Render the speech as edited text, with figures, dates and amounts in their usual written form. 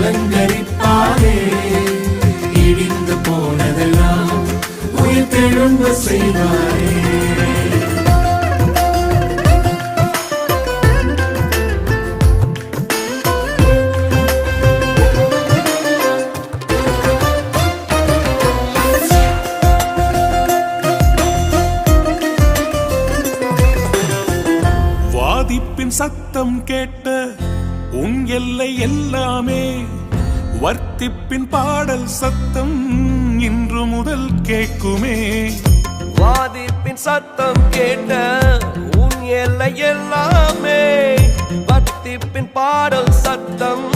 அலங்கரிப்பாரே. இடிந்து போனதெல்லாம் உயிர் தெழும்ப செய்வாரே. வாதிப்பின் சத்தம் கேட்ட உன் எல்லை எல்லாமே, வர்த்திப்பின் பாடல் சத்தம் இன்று முதல் கேட்குமே. வாதிப்பின் சத்தம் கேட்ட உன் எல்லை எல்லாமே, வர்த்திப்பின் பாடல் சத்தம்